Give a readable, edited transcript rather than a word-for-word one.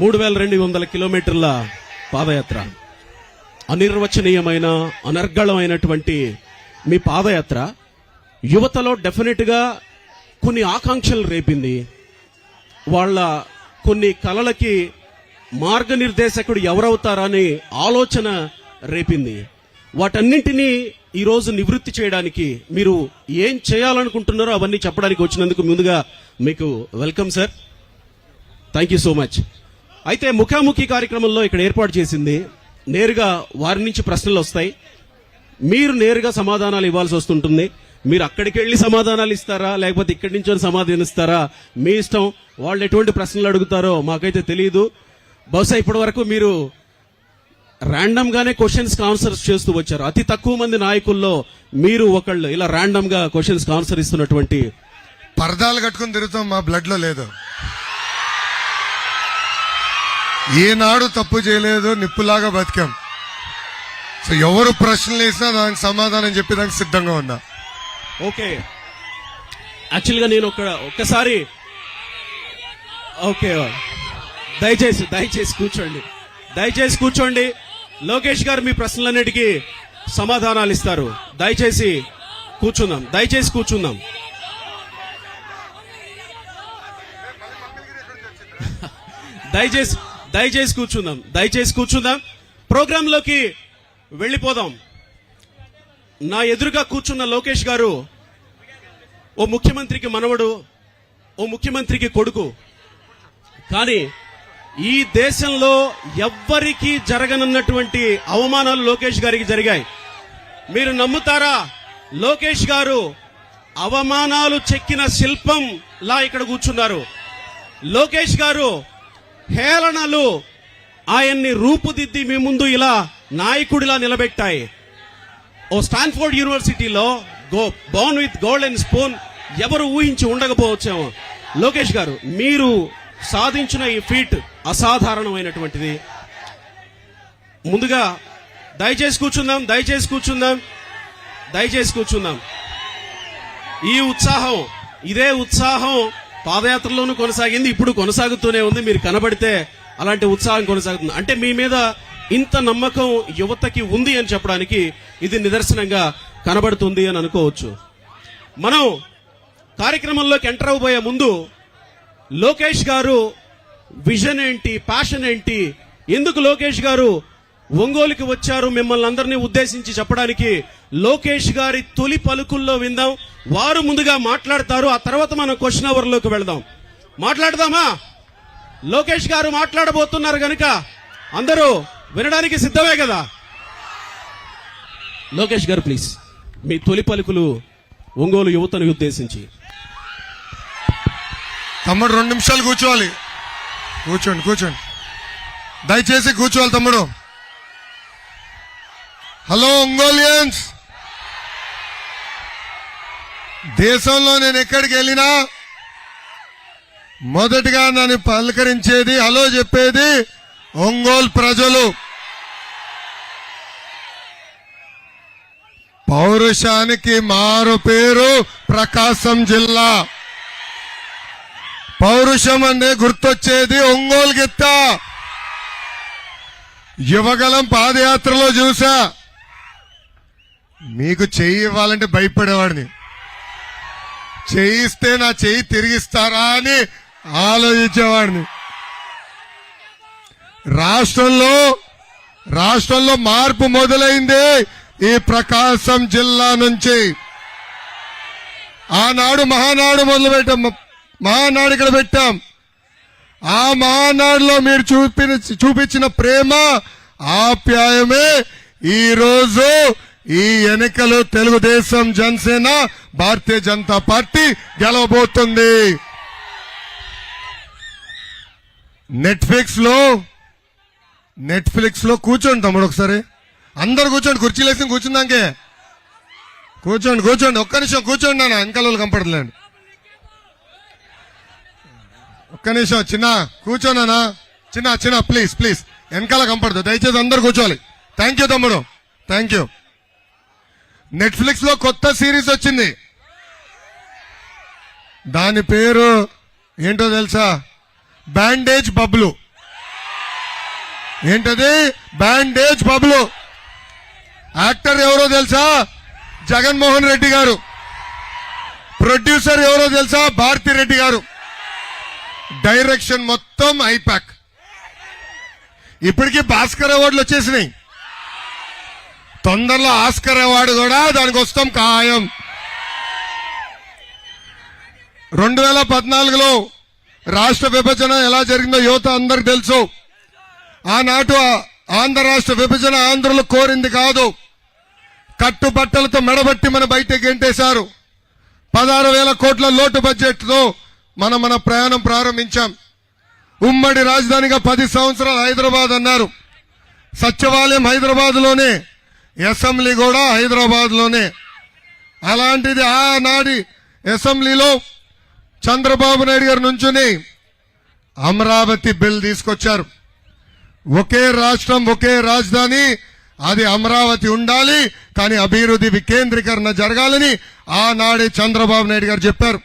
3200 కిలోమీటర్ల పాదయాత్ర. అనిర్వచనీయమైన అనర్గళమైనటువంటి మీ పాదయాత్ర యువతలో డెఫినెట్ గా కొన్ని ఆకాంక్షలు రేపింది. వాళ్ళ కొన్ని కలలకి మార్గనిర్దేశకుడు ఎవరవుతారని ఆలోచన రేపింది. వాటన్నింటినీ ఈరోజు నివృత్తి చేయడానికి మీరు ఏం చేయాలనుకుంటున్నారో అవన్నీ చెప్పడానికి వచ్చినందుకు ముందుగా మీకు welcome sir. Thank you so much. అయితే ముఖాముఖి కార్యక్రమంలో ఇక్కడ ఏర్పాటు చేసింది నేరుగా వారి నుంచి ప్రశ్నలు వస్తాయి. మీరు నేరుగా సమాధానాలు ఇవ్వాల్సి వస్తుంటుంది. మీరు అక్కడికి వెళ్లి సమాధానాలు ఇస్తారా లేకపోతే ఇక్కడి నుంచి సమాధానిస్తారా మీ ఇష్టం. వాళ్ళు ఎటువంటి ప్రశ్నలు అడుగుతారో మాకైతే తెలియదు. బహుశా ఇప్పటి వరకు మీరు ర్యాండమ్ గానే క్వశ్చన్స్ ఆన్సర్స్ చేస్తూ వచ్చారు. అతి తక్కువ మంది నాయకుల్లో మీరు ఒకళ్ళు ఇలా ర్యాండమ్ గా క్వశ్చన్స్ ఆన్సర్ ఇస్తున్నటువంటి. పరదాలు కట్టుకుని తిరుగుతాం, మా బ్లడ్ లో లేదు. ఏనాడు తప్పు చేయలేదు, నిప్పులాగా బతికాం. సో ఎవరు ప్రశ్నలు వేసినా దానికి సమాధానం చెప్పేదానికి సిద్ధంగా ఉన్నా. ఓకే, యాక్చువల్గా నేను ఒక్కసారి ఓకే, దయచేసి కూర్చోండి. లోకేష్ గారు మీ ప్రశ్నలన్నిటికీ సమాధానాలు ఇస్తారు. దయచేసి కూర్చుందాం. దయచేసి కూర్చుందాం. ప్రోగ్రాంలోకి వెళ్ళిపోదాం. నా ఎదురుగా కూర్చున్న లోకేష్ గారు ఓ ముఖ్యమంత్రికి మనవడు, ఓ ముఖ్యమంత్రికి కొడుకు. కానీ ఈ దేశంలో ఎవ్వరికీ జరగనున్నటువంటి అవమానాలు లోకేష్ గారికి జరిగాయి. మీరు నమ్ముతారా? లోకేష్ గారు అవమానాలు చెక్కిన శిల్పం లా ఇక్కడ కూర్చున్నారు. లోకేష్ గారు హేళనలు ఆయన్ని రూపుదిద్ది మీ ముందు ఇలా నాయకుడిలా నిలబెట్టాయి. ఓ స్టాన్ఫోర్డ్ యూనివర్సిటీలో బోర్న్ విత్ గోల్డెన్ స్పూన్ ఎవరు ఊహించి ఉండకపోవచ్చేమో. లోకేష్ గారు మీరు సాధించిన ఈ ఫీట్ అసాధారణమైనటువంటిది. ముందుగా దయచేసి కూర్చుందాం. ఈ ఉత్సాహం, ఇదే ఉత్సాహం పాదయాత్రలోనూ కొనసాగింది, ఇప్పుడు కొనసాగుతూనే ఉంది. మీరు కనబడితే అలాంటి ఉత్సాహం కొనసాగుతుంది. అంటే మీ మీద ఇంత నమ్మకం యువతకి ఉంది అని చెప్పడానికి ఇది నిదర్శనంగా కనబడుతుంది అని అనుకోవచ్చు. మనం కార్యక్రమంలోకి ఎంటర్ అవబోయే ముందు లోకేష్ గారు విజన్ ఏంటి, ప్యాషన్ ఏంటి, ఎందుకు లోకేష్ గారు ఒంగోలుకి వచ్చారు మిమ్మల్ని అందరినీ ఉద్దేశించి చెప్పడానికి లోకేష్ గారి తొలి పలుకుల్లో విందాం. వారు ముందుగా మాట్లాడతారు. ఆ తర్వాత మనం క్వశ్చన్ అవర్ లోకి వెళదాం. మాట్లాడదామా? లోకేష్ గారు మాట్లాడబోతున్నారు గనుక అందరూ వినడానికి సిద్ధమే కదా. లోకేష్ గారు ప్లీజ్ మీ తొలి పలుకులు ఒంగోలు యువతను ఉద్దేశించి. తమ్ముడు 2 నిమిషాలు కూర్చోవాలి. కూర్చోండి. దయచేసి కూర్చోవాలి తమ్ముడు. హలో ఒంగోలియన్స్, దేశంలో నేను ఎక్కడికి వెళ్ళినా మొదటిగా నన్ను పలకరించేది, హలో చెప్పేది ఒంగోలు ప్రజలు. పౌరుషానికి మారు పేరు ప్రకాశం జిల్లా. పౌరుషం అంటే గుర్తొచ్చేది ఒంగోలు గిత్త. యువగలం పాదయాత్రలో చూసా, మీకు చెయ్యి ఇవ్వాలంటే భయపడేవాడిని. చేయిస్తే నా చెయ్యి తిరిగిస్తారా అని ఆలోచించేవాడిని. రాష్ట్రంలో మార్పు మొదలైంది ఈ ప్రకాశం జిల్లా నుంచి. ఆనాడు మహానాడు మొదలుపెట్టాం, మహానాడు ఇక్కడ పెట్టాం. ఆ మహానాడులో మీరు చూపించిన ప్రేమ, ఆప్యాయమే ఈ రోజు ఈ ఎన్నికలు తెలుగుదేశం, జనసేన, భారతీయ జనతా పార్టీ గెలవబోతుంది. నెట్ఫ్లిక్స్ లో కూర్చోండి తమ్ముడు, ఒకసారి అందరు కూర్చోండి. కుర్చీలు వేసి కూర్చుందాకే కూర్చోండి. ఒక్క నిమిషం కూర్చోండి నాన్న, వెనకాల వాళ్ళు కంపడలేండి. ఒక్క నిమిషం చిన్న కూర్చోనా, చిన్న ప్లీజ్ వెనకాల కంపడదు, దయచేసి అందరు కూర్చోవాలి. థ్యాంక్ యూ తమ్ముడు, థ్యాంక్ యూ. నెట్ఫ్లిక్స్ లో కొత్త సిరీస్ వచ్చింది, దాని పేరు ఏంటో తెలుసా? బ్యాండేజ్ బబ్లు. ఏంటది? బ్యాండేజ్ బబులు. యాక్టర్ ఎవరో తెలుసా? జగన్మోహన్ రెడ్డి గారు. ప్రొడ్యూసర్ ఎవరో తెలుసా? భారతిరెడ్డి గారు. డైరెక్షన్ మొత్తం ఐపాక్. ఇప్పటికీ భాస్కర్ అవార్డులు వచ్చేసినాయి. తొందరలో ఆస్కర్ అవార్డు కూడా దానికి వస్తాం ఖాయం. 2014లో రాష్ట్ర విభజన ఎలా జరిగిందో యువత అందరికి తెలుసు. ఆనాటు ఆంధ్ర రాష్ట్ర విభజన ఆంధ్రులు కోరింది కాదు. కట్టుబట్టలతో మెడబట్టి మన బయటకు గెంటేశారు. 16,000 కోట్ల లోటు బడ్జెట్ తో మన ప్రయాణం ప్రారంభించాం. ఉమ్మడి రాజధానిగా 10 సంవత్సరాలు హైదరాబాద్ అన్నారు. సచివాలయం హైదరాబాద్ లోనే, అసెంబ్లీ కూడా హైదరాబాద్ లోనే. అలాంటిది ఆనాటి అసెంబ్లీలో చంద్రబాబు నాయుడు గారు నుంచుని అమరావతి బిల్ తీసుకొచ్చారు. ఒకే రాష్ట్రం, ఒకే రాజధాని, అది అమరావతి ఉండాలి, కానీ అభివృద్ధి వికేంద్రీకరణ జరగాలని ఆనాడే చంద్రబాబు నాయుడు గారు చెప్పారు.